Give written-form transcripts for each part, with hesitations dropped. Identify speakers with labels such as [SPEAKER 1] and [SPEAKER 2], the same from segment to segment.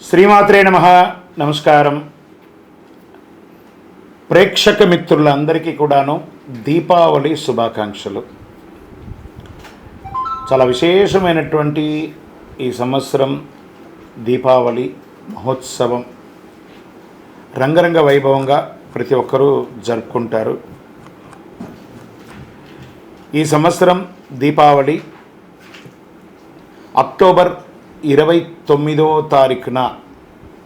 [SPEAKER 1] శ్రీమాత్రే నమః. నమస్కారం. ప్రేక్షక మిత్రులందరికీ కూడాను దీపావళి శుభాకాంక్షలు. చాలా విశేషమైనటువంటి ఈ సంవత్సరం దీపావళి మహోత్సవం రంగరంగ వైభవంగా ప్రతి ఒక్కరూ జరుపుకుంటారు. ఈ సంవత్సరం దీపావళి అక్టోబర్ 29వ తారీఖున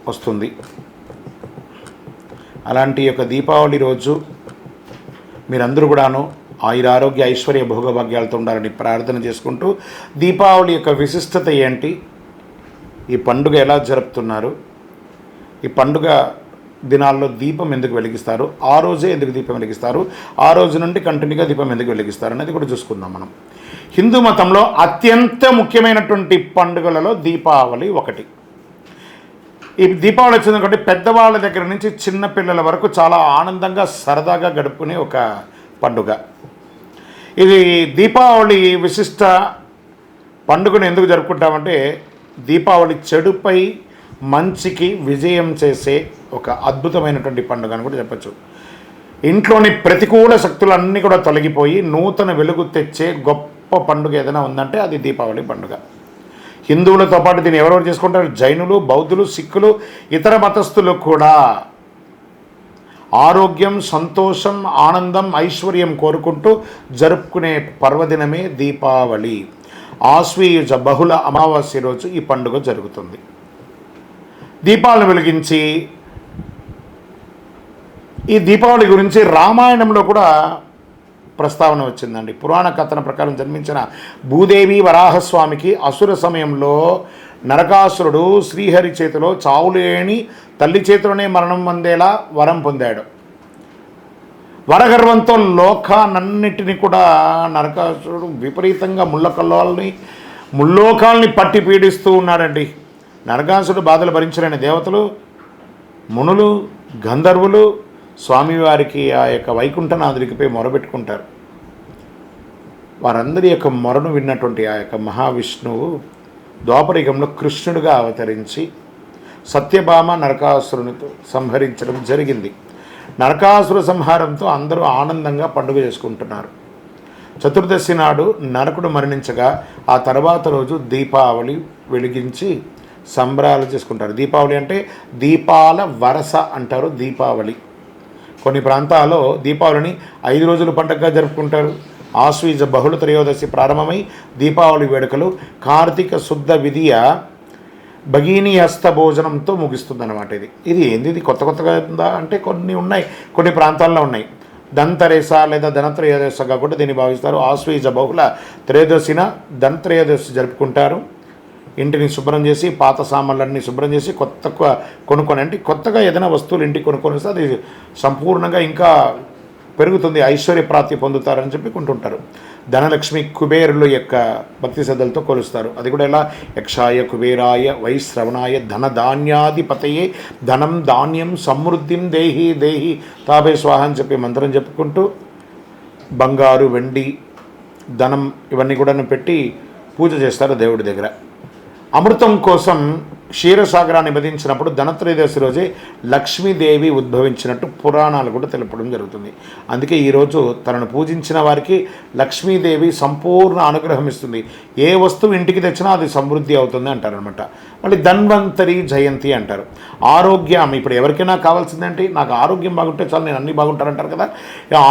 [SPEAKER 1] వస్తుంది. అలాంటి యొక్క దీపావళి రోజు మీరందరూ కూడాను ఆయురారోగ్య ఐశ్వర్య భోగభాగ్యాలతో ఉండాలని ప్రార్థన చేసుకుంటూ, దీపావళి యొక్క విశిష్టత ఏంటి, ఈ పండుగ ఎలా జరుపుతున్నారు, ఈ పండుగ దినాల్లో దీపం ఎందుకు వెలిగిస్తారు, ఆ రోజే ఎందుకు దీపం వెలిగిస్తారు, ఆ రోజు నుండి కంటిన్యూగా దీపం ఎందుకు వెలిగిస్తారు అనేది కూడా చూసుకుందాం మనం. హిందూ మతంలో అత్యంత ముఖ్యమైనటువంటి పండుగలలో దీపావళి ఒకటి. ఈ దీపావళి వచ్చింది కాబట్టి పెద్దవాళ్ళ దగ్గర నుంచి చిన్న పిల్లల వరకు చాలా ఆనందంగా సరదాగా గడుపుకునే ఒక పండుగ. ఇది దీపావళి విశిష్ట పండుగను ఎందుకు జరుపుకుంటామంటే, దీపావళి చెడుపై మంచికి విజయం చేసే ఒక అద్భుతమైనటువంటి పండుగ అని కూడా చెప్పచ్చు. ఇంట్లోని ప్రతికూల శక్తులన్నీ కూడా తొలగిపోయి నూతన వెలుగు తెచ్చే గొప్ప పండుగ ఏదైనా ఉందంటే అది దీపావళి పండుగ. హిందువులతో పాటు దీన్ని ఎవరెవరు చేసుకుంటారు? జైనులు, బౌద్ధులు, సిక్కులు, ఇతర మతస్థులు కూడా ఆరోగ్యం, సంతోషం, ఆనందం, ఐశ్వర్యం కోరుకుంటూ జరుపుకునే పర్వదినమే దీపావళి. ఆశ్వయుజ బహుళ అమావాస్య రోజు ఈ పండుగ జరుగుతుంది. దీపాలను వెలిగించి, ఈ దీపావళి గురించి రామాయణంలో కూడా ప్రస్తావన వచ్చిందండి. పురాణ కథన ప్రకారం జన్మించిన భూదేవి వరాహస్వామికి అసుర సమయంలో నరకాసురుడు శ్రీహరి చేతిలో చావులేని తల్లి చేతిలోనే మరణం పొందేలా వరం పొందాడు. వరగర్వంతో లోకాలన్నిటినీ కూడా నరకాసురుడు విపరీతంగా ముల్లోకాల్ని పట్టి పీడిస్తూ ఉన్నాడండి. నరకాసురుడు బాధలు భరించలేని దేవతలు, మునులు, గంధర్వులు స్వామివారికి ఆ యొక్క వైకుంఠనాథుడికి పోయి మొరబెట్టుకుంటారు. వారందరి యొక్క మొరను విన్నటువంటి ఆ యొక్క మహావిష్ణువు ద్వాపరయుగంలో కృష్ణుడిగా అవతరించి సత్యభామ నరకాసురునితో సంహరించడం జరిగింది. నరకాసుర సంహారంతో అందరూ ఆనందంగా పండుగ చేసుకుంటున్నారు. చతుర్దశి నాడు నరకుడు మరణించగా ఆ తర్వాత రోజు దీపావళి వెలిగించి సంబరాలు చేసుకుంటారు. దీపావళి అంటే దీపాల వరస అంటారు. దీపావళి కొన్ని ప్రాంతాల్లో దీపావళిని 5 రోజుల పండుగగా జరుపుకుంటారు. ఆశ్వీజ బహుళ త్రయోదశి ప్రారంభమై దీపావళి వేడుకలు కార్తీక శుద్ధ విధియ భగిని హస్త భోజనంతో ముగిస్తుందన్నమాట. ఇది ఏంది, ఇది కొత్తగా ఉందా అంటే కొన్ని ఉన్నాయి, కొన్ని ప్రాంతాల్లో ఉన్నాయి. ధన్తరేస లేదా ధనత్రయోదశిగా కూడా దీన్ని భావిస్తారు. ఆశ్వీజ బహుళ త్రయోదశిన ధనత్రయోదశి జరుపుకుంటారు. ఇంటిని శుభ్రం చేసి పాత సామాన్లన్నీ శుభ్రం చేసి కొనుక్కొని, అంటే కొత్తగా ఏదైనా వస్తువులు ఇంటికి కొనుక్కొని వస్తే అది సంపూర్ణంగా ఇంకా పెరుగుతుంది, ఐశ్వర్య ప్రాప్తి పొందుతారని చెప్పి కొంటుంటారు. ధనలక్ష్మి కుబేరుల యొక్క భక్తి శ్రద్ధలతో కొలుస్తారు. అది కూడా ఎలా? యక్షాయ కుబేరాయ వైశ్రవణాయ ధనధాన్యాధిపతయే ధనం ధాన్యం సమృద్ధిం దేహి దేహి తాభే స్వాహ అని చెప్పి మంత్రం చెప్పుకుంటూ బంగారు, వెండి, ధనం ఇవన్నీ కూడా పెట్టి పూజ చేస్తారు దేవుడి దగ్గర. అమృతం కోసం క్షీరసాగరాన్ని మదించినప్పుడు ధనత్రయోదశి రోజే లక్ష్మీదేవి ఉద్భవించినట్టు పురాణాలు కూడా తెలపడం జరుగుతుంది. అందుకే ఈరోజు తనను పూజించిన వారికి లక్ష్మీదేవి సంపూర్ణ అనుగ్రహం ఇస్తుంది. ఏ వస్తువు ఇంటికి తెచ్చినా అది సమృద్ధి అవుతుంది అంటారనమాట. మళ్ళీ ధన్వంతరి జయంతి అంటారు. ఆరోగ్యం ఇప్పుడు ఎవరికైనా కావాల్సిందేంటి? నాకు ఆరోగ్యం బాగుంటే చాలు, నేను అన్నీ బాగుంటారంటారు కదా.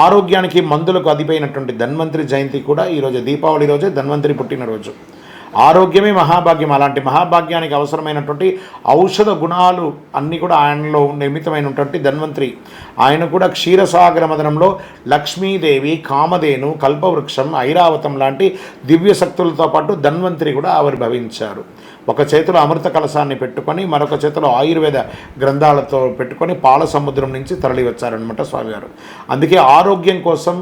[SPEAKER 1] ఆరోగ్యానికి మందులకు అధిపైనటువంటి ధన్వంతరి జయంతి కూడా ఈరోజు దీపావళి రోజే ధన్వంతరి పుట్టినరోజు. ఆరోగ్యమే మహాభాగ్యం. అలాంటి మహాభాగ్యానికి అవసరమైనటువంటి ఔషధ గుణాలు అన్నీ కూడా ఆయనలో నిర్మితమైనటువంటి ధన్వంతరి. ఆయన కూడా క్షీరసాగర మదనంలో లక్ష్మీదేవి, కామధేను, కల్పవృక్షం, ఐరావతం లాంటి దివ్య శక్తులతో పాటు ధన్వంతరి కూడా ఆవిర్భవించారు. ఒక చేతిలో అమృత కలశాన్ని పెట్టుకొని మరొక చేతిలో ఆయుర్వేద గ్రంథాలతో పెట్టుకొని పాల సముద్రం నుంచి తరలి వచ్చారనమాట స్వామివారు. అందుకే ఆరోగ్యం కోసం,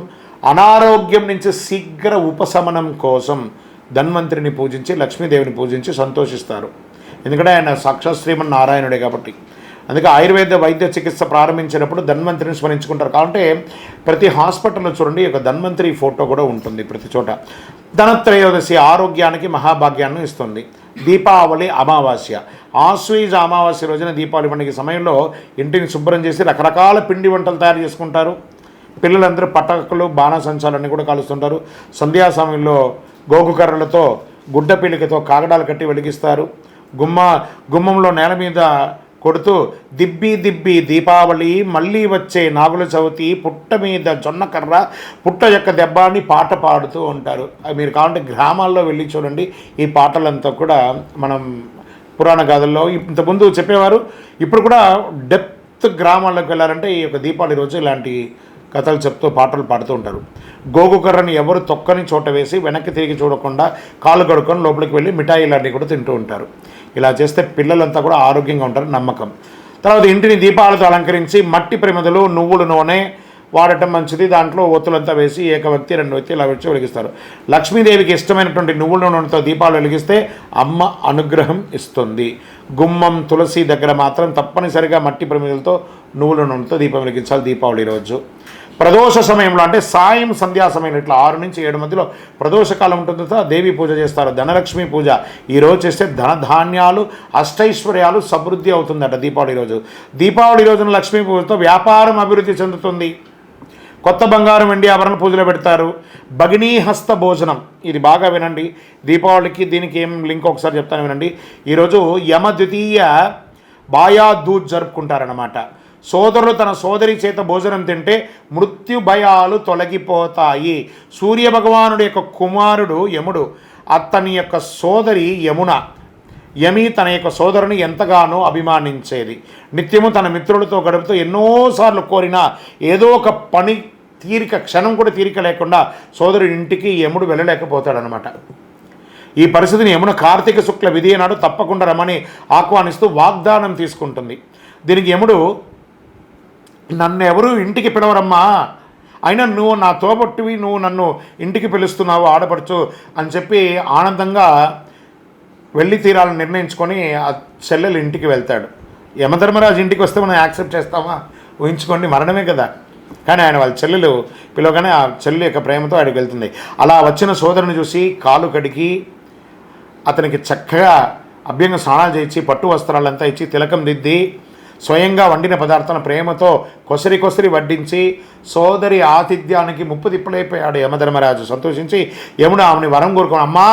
[SPEAKER 1] అనారోగ్యం నుంచి శీఘ్ర ఉపశమనం కోసం ధన్వంతరిని పూజించి లక్ష్మీదేవిని పూజించి సంతోషిస్తారు. ఎందుకంటే ఆయన సాక్షాత్ శ్రీమన్నారాయణుడే కాబట్టి. అందుకే ఆయుర్వేద వైద్య చికిత్స ప్రారంభించినప్పుడు ధన్వంతరిని స్మరించుకుంటారు. కాబట్టి ప్రతి హాస్పిటల్లో చూడండి ఒక ధన్వంతరి ఫోటో కూడా ఉంటుంది ప్రతి చోట. ధనత్రయోదశి ఆరోగ్యానికి మహాభాగ్యాన్ని ఇస్తుంది. దీపావళి అమావాస్య, ఆశ్వీజ అమావాస్య రోజున దీపావళి పండుగ సమయంలో ఇంటిని శుభ్రం చేసి రకరకాల పిండి వంటలు తయారు చేసుకుంటారు. పిల్లలందరూ పటాకులు బాణసంచాలన్నీ కూడా కాలుస్తుంటారు. సంధ్యా సమయంలో గోగు కర్రలతో గుడ్డ పీలికతో కాగడాలు కట్టి వెలిగిస్తారు. గుమ్మంలో నేల మీద కొడుతూ దిబ్బి దిబ్బి దీపావళి మళ్ళీ వచ్చే నాగుల చవితి పుట్ట మీద జొన్న కర్ర పుట్ట యొక్క దెబ్బ అని పాట పాడుతూ ఉంటారు. మీరు కావాలంటే గ్రామాల్లో వెళ్ళి చూడండి. ఈ పాటలంతా కూడా మనం పురాణ గాథల్లో ఇంతకుముందు చెప్పేవారు. ఇప్పుడు కూడా డెప్త్ గ్రామాల్లోకి వెళ్ళారంటే ఈ యొక్క దీపావళి రోజు ఇలాంటి కథలు చెప్తూ పాటలు పాడుతూ ఉంటారు. గోగు కర్రని ఎవరు తొక్కని చోట వేసి వెనక్కి తిరిగి చూడకుండా కాళ్ళు కడుక్కొని లోపలికి వెళ్ళి మిఠాయిలన్నీ కూడా తింటూ ఉంటారు. ఇలా చేస్తే పిల్లలంతా కూడా ఆరోగ్యంగా ఉంటారు నమ్మకం. తర్వాత ఇంటిని దీపాలతో అలంకరించి మట్టి ప్రమిదలు నువ్వుల నూనె వాడటం మంచిది. దాంట్లో ఒత్తులంతా వేసి ఏక వ్యక్తి రెండు వ్యక్తి ఇలా వచ్చి వెలిగిస్తారు. లక్ష్మీదేవికి ఇష్టమైనటువంటి నువ్వుల నూనెతో దీపాలు వెలిగిస్తే అమ్మ అనుగ్రహం ఇస్తుంది. గుమ్మం తులసి దగ్గర మాత్రం తప్పనిసరిగా మట్టి ప్రమిదలతో నువ్వుల నూనెతో దీపం వెలిగించాలి దీపావళి రోజు. ప్రదోష సమయంలో అంటే సాయం సంధ్యా సమయంలో ఇట్లా 6 నుంచి 7 మధ్యలో ప్రదోషకాలం ఉంటుంది. దేవి పూజ చేస్తారు. ధనలక్ష్మి పూజ ఈరోజు చేస్తే ధనధాన్యాలు అష్టైశ్వర్యాలు సమృద్ధి అవుతుందట దీపావళి రోజు. దీపావళి రోజున లక్ష్మీ పూజతో వ్యాపారం అభివృద్ధి చెందుతుంది. కొత్త బంగారం వెండి ఆభరణ పూజలు పెడతారు. భగినీహస్త భోజనం ఇది బాగా వినండి. దీపావళికి దీనికి ఏం లింక్ ఒకసారి చెప్తాను వినండి. ఈరోజు యమ ద్వితీయ బాయాదూజ్ జరుపుకుంటారన్నమాట. సోదరులు తన సోదరి చేత భోజనం తింటే మృత్యు భయాలు తొలగిపోతాయి. సూర్యభగవానుడి యొక్క కుమారుడు యముడు, అతని యొక్క సోదరి యమి తన యొక్క సోదరుని ఎంతగానో అభిమానించేది. నిత్యము తన మిత్రులతో గడుపుతూ ఎన్నోసార్లు కోరినా ఏదో ఒక పని క్షణం కూడా తీరిక లేకుండా సోదరుడి ఇంటికి యముడు వెళ్ళలేకపోతాడనమాట. ఈ పరిస్థితిని యమున కార్తీక శుక్ల విధియ నాడు తప్పకుండా రమ్మని ఆహ్వానిస్తూ వాగ్దానం తీసుకుంటుంది. దీనికి యముడు, నన్ను ఎవరు ఇంటికి పిలవరమ్మా, అయినా నువ్వు నా తోబొట్టివి, నువ్వు నన్ను ఇంటికి పిలుస్తున్నావు ఆడపడుచు అని చెప్పి ఆనందంగా వెళ్ళి తీరాలని నిర్ణయించుకొని ఆ చెల్లెలు ఇంటికి వెళ్తాడు. యమధర్మరాజు ఇంటికి వస్తే మనం యాక్సెప్ట్ చేస్తామా? ఊహించుకోండి, మరణమే కదా. కానీ ఆయన వాళ్ళ చెల్లెలు పిలవగానే ఆ చెల్లి యొక్క ప్రేమతో ఆడికి వెళ్తుంది. అలా వచ్చిన సోదరుని చూసి కాలు కడిగి అతనికి చక్కగా అభ్యంగ స్నానాలు చేయించి పట్టు వస్త్రాలంతా ఇచ్చి తిలకం దిద్ది స్వయంగా వండిన పదార్థాలను ప్రేమతో కొసరి వడ్డించి సోదరి ఆతిథ్యానికి ముప్పు తిప్పలైపోయాడు యమధర్మరాజు. సంతోషించి యముడు ఆమెని వరం కోరుకోను, అమ్మా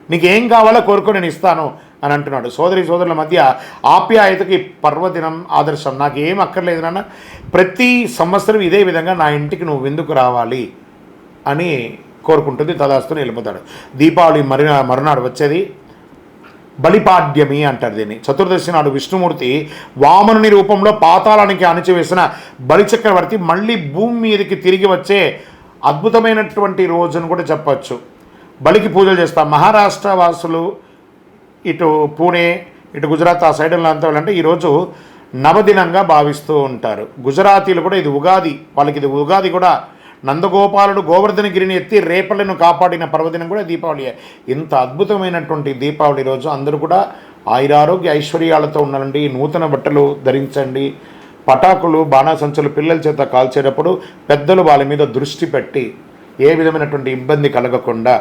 [SPEAKER 1] నీకేం కావాలో కోరుకో నేను ఇస్తాను అని అంటున్నాడు. సోదరుల మధ్య ఆప్యాయతకి పర్వదినం ఆదర్శం. నాకు ఏం అక్కర్లేదు నాన్న, ప్రతి సంవత్సరం ఇదే విధంగా నా ఇంటికి నువ్వు విందుకు రావాలి అని కోరుకుంటుంది. తదాస్తుని వెళ్ళిపోతాడు. దీపావళి మరునాడు వచ్చేది బలిపాడ్యమి అంటారు దీన్ని. చతుర్దశి నాడు విష్ణుమూర్తి వామనుని రూపంలో పాతాళానికి అణిచివేసిన బలిచక్రవర్తి మళ్ళీ భూమి మీదకి తిరిగి వచ్చే అద్భుతమైనటువంటి రోజును కూడా చెప్పచ్చు. బలికి పూజలు చేస్తాం. మహారాష్ట్ర వాసులు ఇటు పూణే ఇటు గుజరాత్ ఆ సైడ్లో అంతా వెళ్ళంటే ఈరోజు నవదినంగా భావిస్తూ ఉంటారు. గుజరాతీలు కూడా ఇది ఉగాది, వాళ్ళకి ఇది ఉగాది కూడా. నందగోపాలుడు గోవర్ధనగిరిని ఎత్తి రేపలను కాపాడిన పర్వదినం కూడా దీపావళి. ఇంత అద్భుతమైనటువంటి దీపావళి రోజు అందరూ కూడా ఆయురారోగ్య ఐశ్వర్యాలతో ఉండాలండి. నూతన బట్టలు ధరించండి. పటాకులు బాణాసంచులు పిల్లల చేత కాల్చేటప్పుడు పెద్దలు వాళ్ళ మీద దృష్టి పెట్టి ఏ విధమైనటువంటి ఇబ్బంది కలగకుండా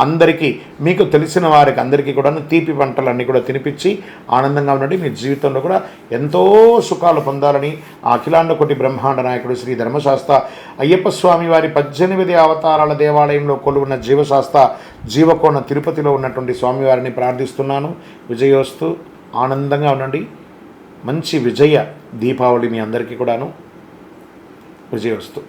[SPEAKER 1] అందరికీ మీకు తెలిసిన వారికి అందరికీ కూడా తీపి వంటలన్నీ కూడా తినిపించి ఆనందంగా ఉండండి. మీ జీవితంలో కూడా ఎంతో సుఖాలు పొందాలని ఆ అఖిలాండ కోటి బ్రహ్మాండ నాయకుడు శ్రీ ధర్మశాస్త్ర అయ్యప్ప స్వామి వారి 18 అవతారాల దేవాలయంలో కొలువున్న జీవశాస్త్ర జీవకోణ తిరుపతిలో ఉన్నటువంటి స్వామివారిని ప్రార్థిస్తున్నాను. విజయోస్తు. ఆనందంగా ఉండండి. మంచి విజయ దీపావళి మీ అందరికీ కూడాను. విజయోస్తు.